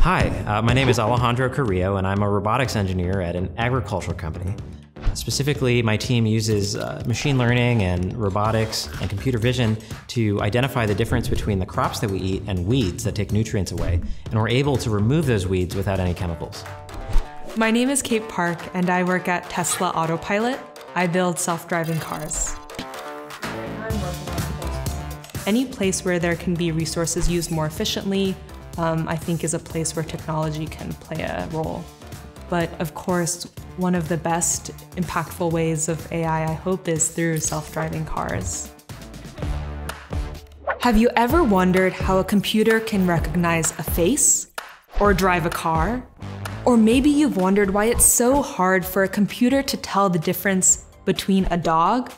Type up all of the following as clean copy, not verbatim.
Hi, my name is Alejandro Carrillo, and I'm a robotics engineer at an agricultural company. Specifically, my team uses machine learning and robotics and computer vision to identify the difference between the crops that we eat and weeds that take nutrients away, and we're able to remove those weeds without any chemicals. My name is Kate Park, and I work at Tesla Autopilot. I build self-driving cars. Any place where there can be resources used more efficiently, I think is a place where technology can play a role. But of course, one of the best impactful ways of AI, I hope, is through self-driving cars. Have you ever wondered how a computer can recognize a face or drive a car? Or maybe you've wondered why it's so hard for a computer to tell the difference between a dog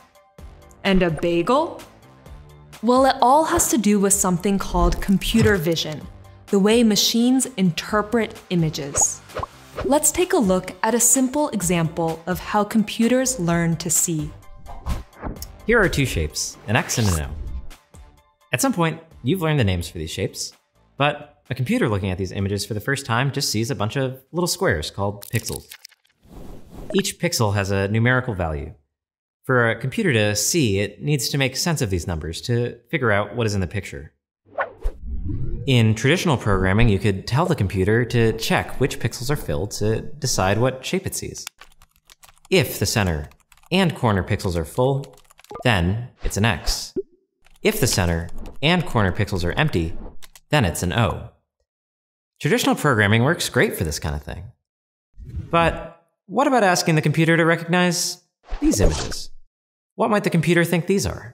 and a bagel? Well, it all has to do with something called computer vision, the way machines interpret images. Let's take a look at a simple example of how computers learn to see. Here are two shapes, an X and an O. At some point, you've learned the names for these shapes, but a computer looking at these images for the first time just sees a bunch of little squares called pixels. Each pixel has a numerical value. For a computer to see, it needs to make sense of these numbers to figure out what is in the picture. In traditional programming, you could tell the computer to check which pixels are filled to decide what shape it sees. If the center and corner pixels are full, then it's an X. If the center and corner pixels are empty, then it's an O. Traditional programming works great for this kind of thing. But what about asking the computer to recognize these images? What might the computer think these are?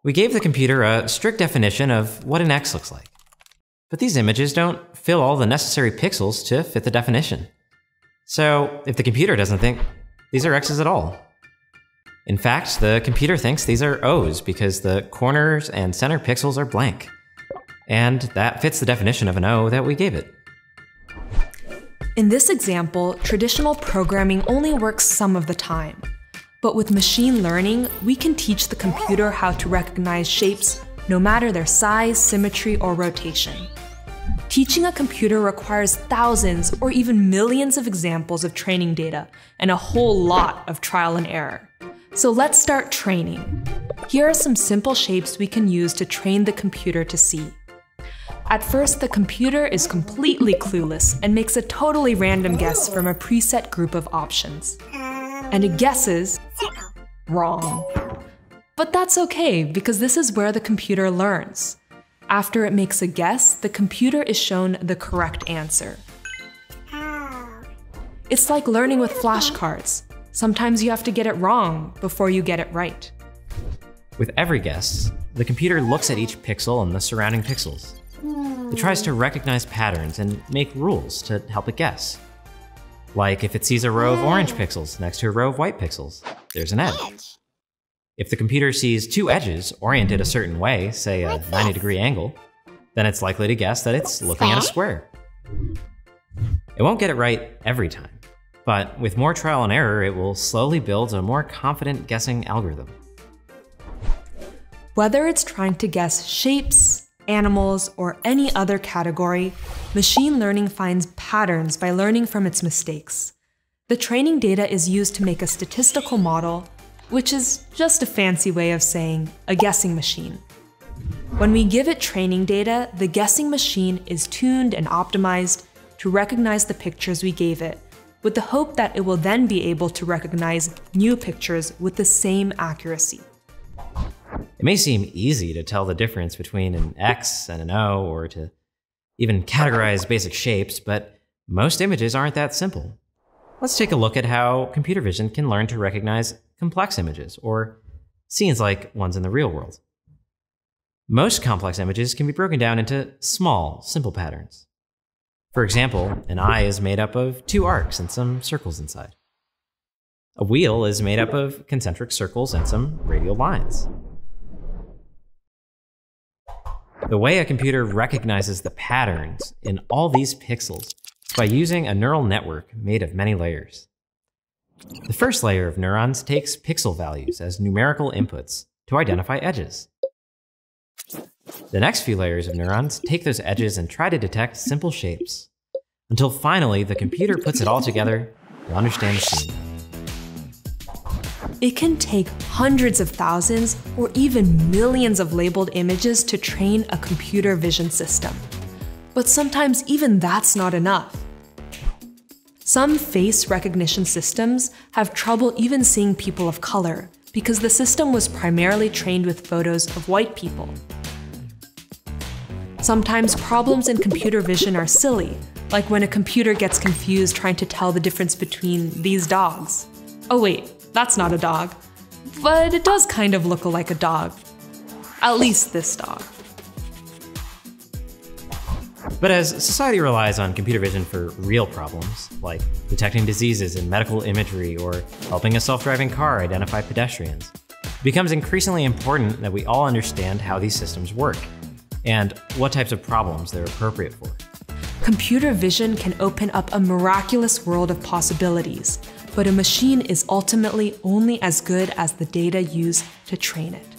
We gave the computer a strict definition of what an X looks like. But these images don't fill all the necessary pixels to fit the definition. So if the computer doesn't think these are X's at all. In fact, the computer thinks these are O's because the corners and center pixels are blank. And that fits the definition of an O that we gave it. In this example, traditional programming only works some of the time. But with machine learning, we can teach the computer how to recognize shapes no matter their size, symmetry, or rotation. Teaching a computer requires thousands or even millions of examples of training data and a whole lot of trial and error. So let's start training. Here are some simple shapes we can use to train the computer to see. At first, the computer is completely clueless and makes a totally random guess from a preset group of options. And it guesses wrong. But that's okay, because this is where the computer learns. After it makes a guess, the computer is shown the correct answer. It's like learning with flashcards. Sometimes you have to get it wrong before you get it right. With every guess, the computer looks at each pixel and the surrounding pixels. It tries to recognize patterns and make rules to help it guess. Like if it sees a row of orange pixels next to a row of white pixels, there's an edge. If the computer sees two edges oriented a certain way, say a 90-degree angle, then it's likely to guess that it's looking at a square. It won't get it right every time, but with more trial and error, it will slowly build a more confident guessing algorithm. Whether it's trying to guess shapes, animals, or any other category, machine learning finds patterns by learning from its mistakes. The training data is used to make a statistical model, which is just a fancy way of saying a guessing machine. When we give it training data, the guessing machine is tuned and optimized to recognize the pictures we gave it, with the hope that it will then be able to recognize new pictures with the same accuracy. It may seem easy to tell the difference between an X and an O, or to even categorize basic shapes, but most images aren't that simple. Let's take a look at how computer vision can learn to recognize complex images, or scenes like ones in the real world. Most complex images can be broken down into small, simple patterns. For example, an eye is made up of two arcs and some circles inside. A wheel is made up of concentric circles and some radial lines. The way a computer recognizes the patterns in all these pixels is by using a neural network made of many layers. The first layer of neurons takes pixel values as numerical inputs to identify edges. The next few layers of neurons take those edges and try to detect simple shapes, until finally the computer puts it all together to understand the scene. It can take hundreds of thousands or even millions of labeled images to train a computer vision system. But sometimes even that's not enough. Some face recognition systems have trouble even seeing people of color because the system was primarily trained with photos of white people. Sometimes problems in computer vision are silly, like when a computer gets confused trying to tell the difference between these dogs. Oh wait, that's not a dog. But it does kind of look like a dog. At least this dog. But as society relies on computer vision for real problems, like detecting diseases in medical imagery or helping a self-driving car identify pedestrians, it becomes increasingly important that we all understand how these systems work and what types of problems they're appropriate for. Computer vision can open up a miraculous world of possibilities, but a machine is ultimately only as good as the data used to train it.